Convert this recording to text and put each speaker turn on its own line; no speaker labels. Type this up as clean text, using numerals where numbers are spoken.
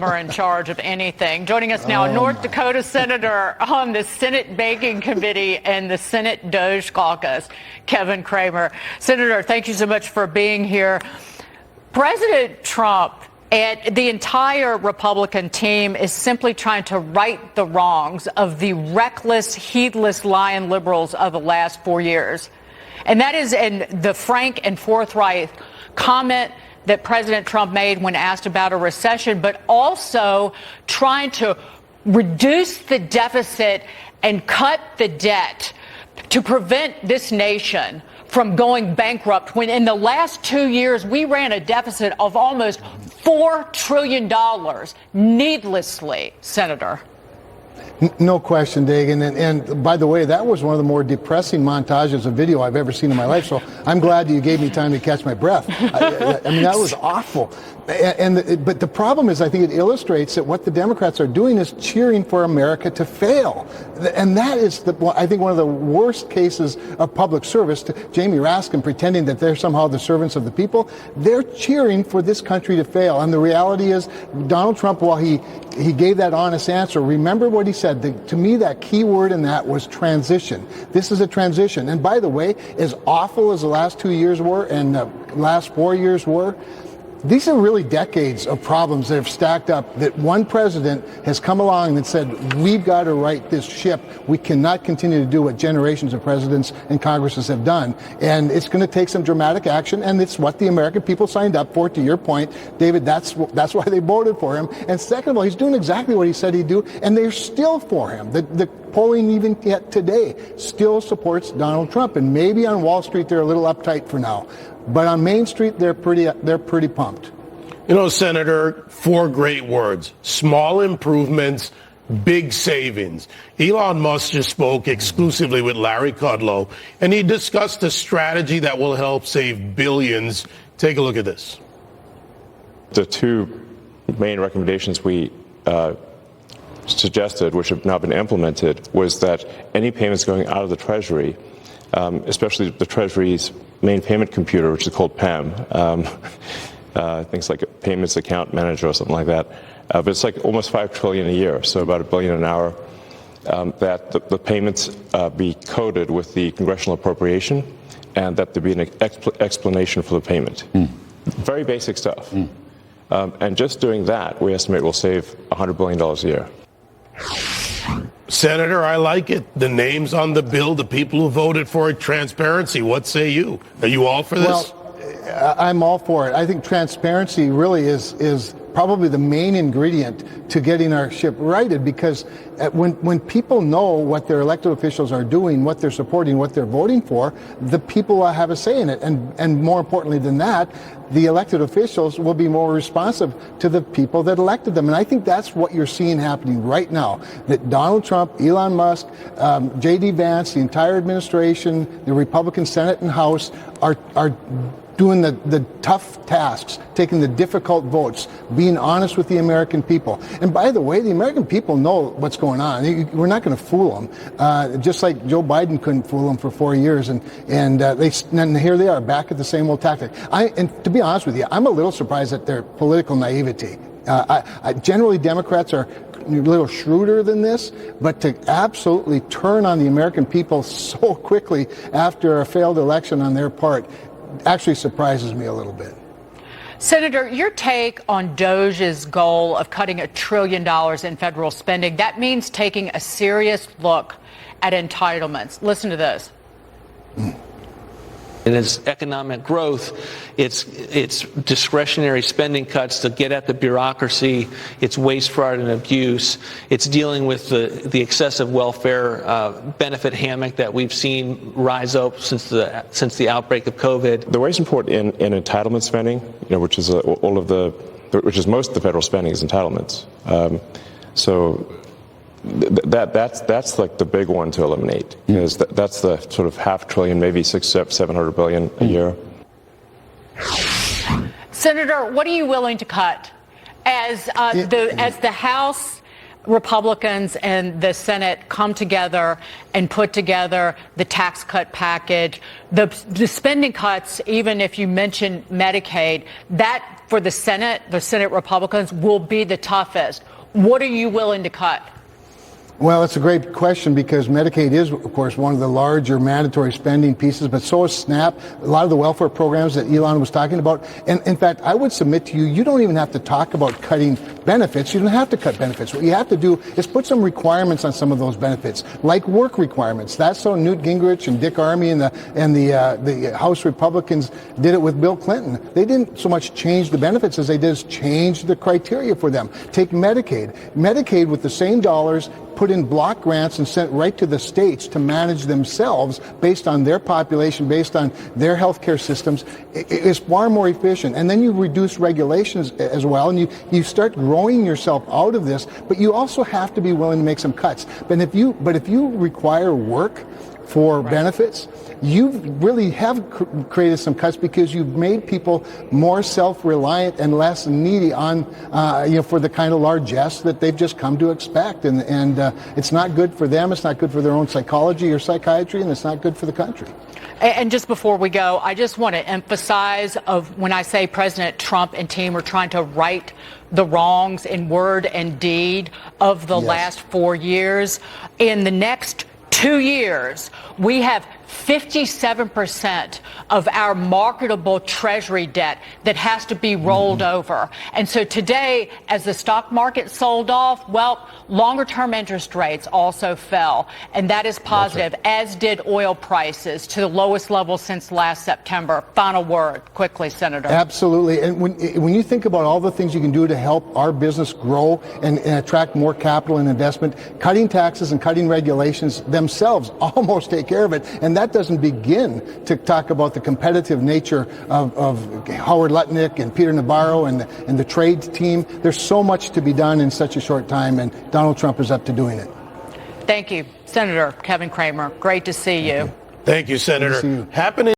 are in charge of anything. Joining us now, North Dakota Senator on the Senate Banking Committee and the Senate Doge Caucus, Kevin Cramer. Senator, thank you so much for being here. President Trump and the entire Republican team is simply trying to right the wrongs of the reckless, heedless, lying liberals of the last 4 years. And that is in the frank and forthright comment that President Trump made when asked about a recession, but also trying to reduce the deficit and cut the debt to prevent this nation from going bankrupt, when in the last 2 years we ran a deficit of almost $4 trillion needlessly, Senator.
No question, Dagan. And by the way, that was one of the more depressing montages of video I've ever seen in my life. So I'm glad you gave me time to catch my breath. I mean, that was awful. But the problem is, I think it illustrates that what the Democrats are doing is cheering for America to fail. And that is, I think, one of the worst cases of public service. To Jamie Raskin pretending that they're somehow the servants of the people. They're cheering for this country to fail. And the reality is, Donald Trump, while he gave that honest answer, remember what he said. To me, that key word in that was transition. This is a transition. And by the way, as awful as the last 2 years were and the last 4 years were, these are really decades of problems that have stacked up, that one president has come along and said, we've got to right this ship. We cannot continue to do what generations of presidents and Congresses have done. And it's going to take some dramatic action, and it's what the American people signed up for. To your point, David, that's why they voted for him. And second of all, he's doing exactly what he said he'd do, and they're still for him. The polling even yet today still supports Donald Trump. And maybe on Wall Street they're a little uptight for now. But on Main Street, they're pretty pumped.
You know, Senator, 4 great words: small improvements, big savings. Elon Musk just spoke exclusively with Larry Kudlow, and he discussed a strategy that will help save billions. Take a look at this.
The 2 main recommendations we suggested, which have now been implemented, was that any payments going out of the Treasury, especially the Treasury's main payment computer, which is called PAM, things like a payments account manager or something like that, but it's like almost $5 trillion a year, so about $1 billion an hour, that the payments be coded with the congressional appropriation, and that there be an explanation for the payment. Very basic stuff. And just doing that, we estimate will save $100 billion a year.
Senator, I like it. The names on the bill, the people who voted for it, transparency. What say you? Are you all for this?
Well, I'm all for it. I think transparency really is probably the main ingredient to getting our ship righted, because when people know what their elected officials are doing, what they're supporting, what they're voting for, the people will have a say in it. And more importantly than that, the elected officials will be more responsive to the people that elected them. And I think that's what you're seeing happening right now, that Donald Trump, Elon Musk, J.D. Vance, the entire administration, the Republican Senate and House are doing the tough tasks, taking the difficult votes, being honest with the American people. And by the way, the American people know what's going on. We're not going to fool them. Just like Joe Biden couldn't fool them for 4 years. And here they are back at the same old tactic. And to be honest with you, I'm a little surprised at their political naivety. Generally, Democrats are a little shrewder than this, but to absolutely turn on the American people so quickly after a failed election on their part actually surprises me a little bit.
Senator, your take on Doge's goal of cutting $1 trillion in federal spending, that means taking a serious look at entitlements. Listen to this.
And it's economic growth, it's discretionary spending cuts to get at the bureaucracy, it's waste, fraud, and abuse, it's dealing with the excessive welfare benefit hammock that we've seen rise up since the outbreak of COVID.
The waste report in entitlement spending, which is which is most of the federal spending is entitlements. That's like the big one to eliminate, because that's the sort of $500 billion, maybe $700 billion a year.
Senator, what are you willing to cut as the House Republicans and the Senate come together and put together the tax cut package, the spending cuts, even if you mention Medicaid, that for the Senate Republicans will be the toughest. What are you willing to cut?
Well, it's a great question because Medicaid is, of course, one of the larger mandatory spending pieces, but so is SNAP, a lot of the welfare programs that Elon was talking about. And in fact, I would submit to you, you don't even have to talk about cutting benefits. You don't have to cut benefits. What you have to do is put some requirements on some of those benefits, like work requirements. That's how Newt Gingrich and Dick Armey and the House Republicans did it with Bill Clinton. They didn't so much change the benefits as they did change the criteria for them. Take Medicaid. Medicaid with the same dollars put in block grants and sent right to the states to manage themselves based on their population, based on their healthcare systems, is far more efficient. And then you reduce regulations as well, and you start growing yourself out of this, but you also have to be willing to make some cuts. But if you require work for benefits, you really have created some cuts because you've made people more self-reliant and less needy on, for the kind of largesse that they've just come to expect. And it's not good for them. It's not good for their own psychology or psychiatry, and it's not good for the country.
And just before we go, I just want to emphasize when I say President Trump and team are trying to right the wrongs in word and deed of the last 4 years. In the next 2 years, we have 57% of our marketable Treasury debt that has to be rolled over. And so today, as the stock market sold off, well, longer-term interest rates also fell, and that is positive, as did oil prices to the lowest level since last September. Final word, quickly, Senator.
Absolutely. And when you think about all the things you can do to help our business grow and attract more capital and investment, cutting taxes and cutting regulations themselves almost take care of it. And that doesn't begin to talk about the competitive nature of Howard Lutnick and Peter Navarro and the trade team. There's so much to be done in such a short time, and Donald Trump is up to doing it.
Thank you, Senator Kevin Cramer. Great to see you.
Thank you, Senator.
Good to see you.
Happening